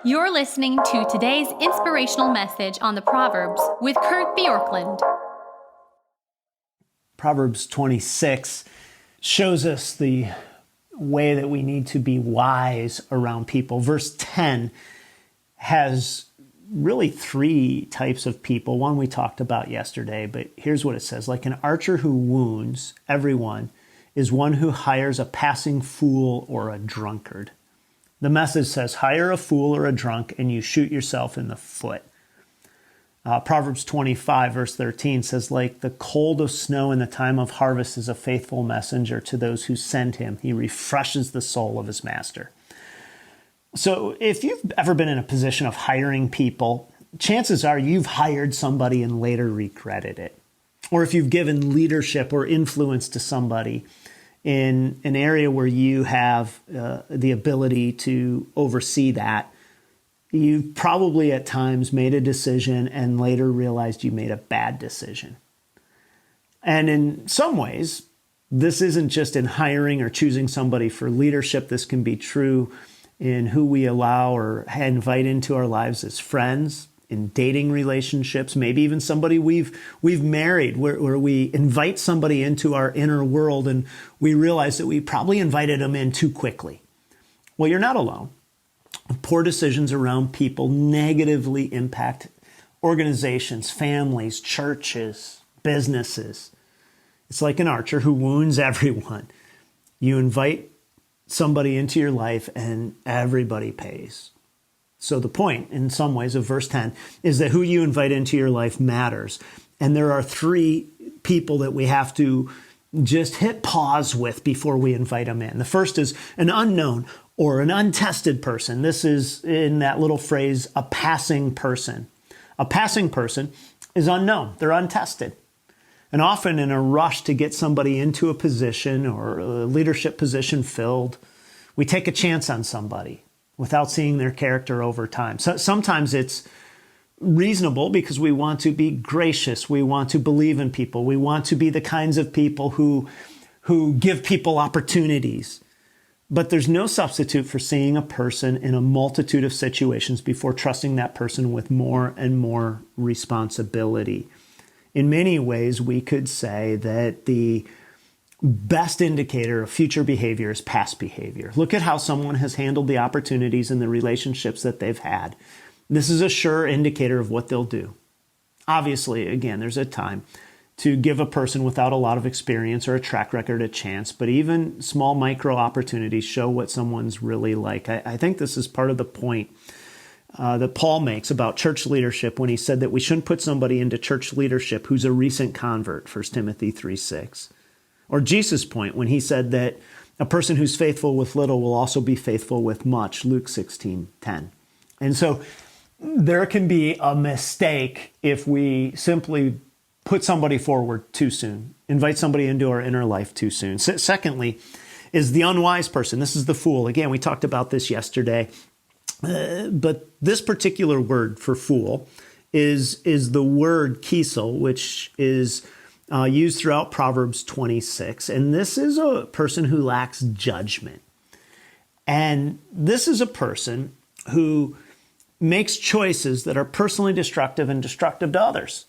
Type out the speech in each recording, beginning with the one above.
You're listening to today's inspirational message on the Proverbs with Kurt Bjorklund. Proverbs 26 shows us the way that we need to be wise around people. Verse 10 has really three types of people. One we talked about yesterday, but here's what it says. Like an archer who wounds everyone is one who hires a passing fool or a drunkard. The Message says, hire a fool or a drunk and you shoot yourself in the foot. Proverbs 25 verse 13 says, like the cold of snow in the time of harvest is a faithful messenger to those who send him. He refreshes the soul of his master. So if you've ever been in a position of hiring people, chances are you've hired somebody and later regretted it. Or if you've given leadership or influence to somebody in an area where you have the ability to oversee that, you've probably at times made a decision and later realized you made a bad decision. And in some ways, this isn't just in hiring or choosing somebody for leadership. This can be true in who we allow or invite into our lives as friends, in dating relationships, maybe even somebody we've married, where we invite somebody into our inner world and we realize that we probably invited them in too quickly. Well, you're not alone. Poor decisions around people negatively impact organizations, families, churches, businesses. It's like an archer who wounds everyone. You invite somebody into your life and everybody pays. So the point, in some ways, of verse 10 is that who you invite into your life matters. And there are three people that we have to just hit pause with before we invite them in. The first is an unknown or an untested person. This is, in that little phrase, a passing person. A passing person is unknown. They're untested. And often in a rush to get somebody into a position or a leadership position filled, we take a chance on somebody without seeing their character over time. So sometimes it's reasonable because we want to be gracious. We want to believe in people. We want to be the kinds of people who give people opportunities. But there's no substitute for seeing a person in a multitude of situations before trusting that person with more and more responsibility. In many ways, we could say that the best indicator of future behavior is past behavior. Look at how someone has handled the opportunities and the relationships that they've had. This is a sure indicator of what they'll do. Obviously, again, there's a time to give a person without a lot of experience or a track record a chance, but even small micro opportunities show what someone's really like. I think this is part of the point that Paul makes about church leadership when he said that we shouldn't put somebody into church leadership who's a recent convert, 1 Timothy 3:6. Or Jesus' point when he said that a person who's faithful with little will also be faithful with much, Luke 16:10. And so there can be a mistake if we simply put somebody forward too soon, invite somebody into our inner life too soon. Secondly, is the unwise person. This is the fool. Again, we talked about this yesterday. But this particular word for fool is the word kisel, which is used throughout Proverbs 26. And this is a person who lacks judgment. And this is a person who makes choices that are personally destructive and destructive to others.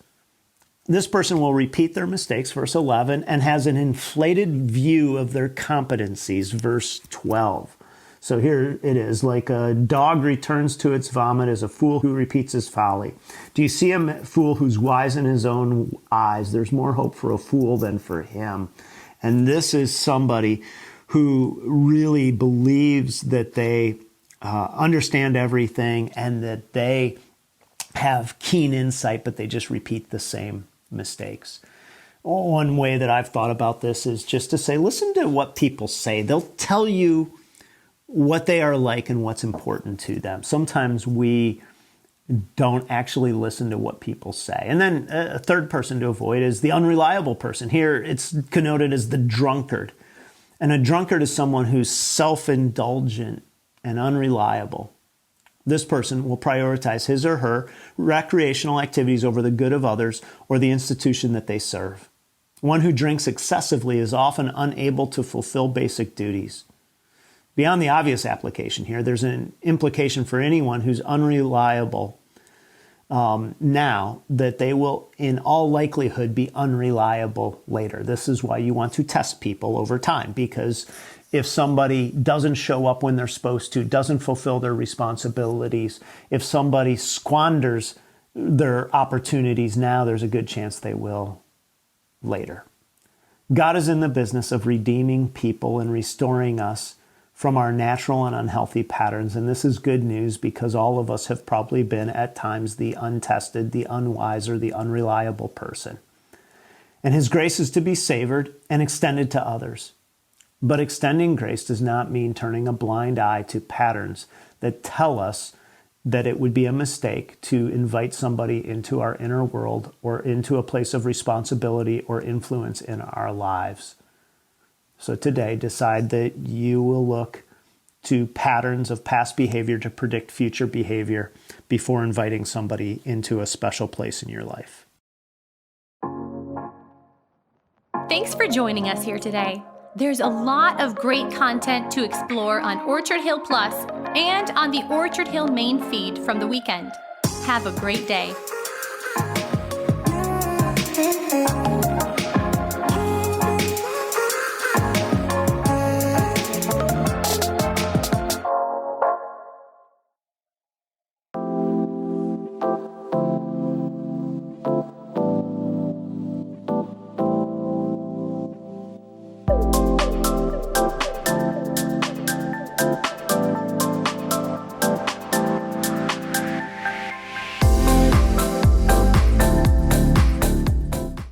This person will repeat their mistakes, verse 11, and has an inflated view of their competencies, verse 12. So here it is, like a dog returns to its vomit as a fool who repeats his folly. Do you see a fool who's wise in his own eyes? There's more hope for a fool than for him. And this is somebody who really believes that they understand everything and that they have keen insight, but they just repeat the same mistakes. One way that I've thought about this is just to say, listen to what people say. They'll tell you what they are like and what's important to them. Sometimes we don't actually listen to what people say. And then a third person to avoid is the unreliable person. Here it's connoted as the drunkard. And a drunkard is someone who's self-indulgent and unreliable. This person will prioritize his or her recreational activities over the good of others or the institution that they serve. One who drinks excessively is often unable to fulfill basic duties. Beyond the obvious application here, there's an implication for anyone who's unreliable now, that they will in all likelihood be unreliable later. This is why you want to test people over time, because if somebody doesn't show up when they're supposed to, doesn't fulfill their responsibilities, if somebody squanders their opportunities now, there's a good chance they will later. God is in the business of redeeming people and restoring us from our natural and unhealthy patterns. And this is good news because all of us have probably been at times the untested, the unwise, or the unreliable person. And His grace is to be savored and extended to others. But extending grace does not mean turning a blind eye to patterns that tell us that it would be a mistake to invite somebody into our inner world or into a place of responsibility or influence in our lives. So today, decide that you will look to patterns of past behavior to predict future behavior before inviting somebody into a special place in your life. Thanks for joining us here today. There's a lot of great content to explore on Orchard Hill Plus and on the Orchard Hill main feed from the weekend. Have a great day.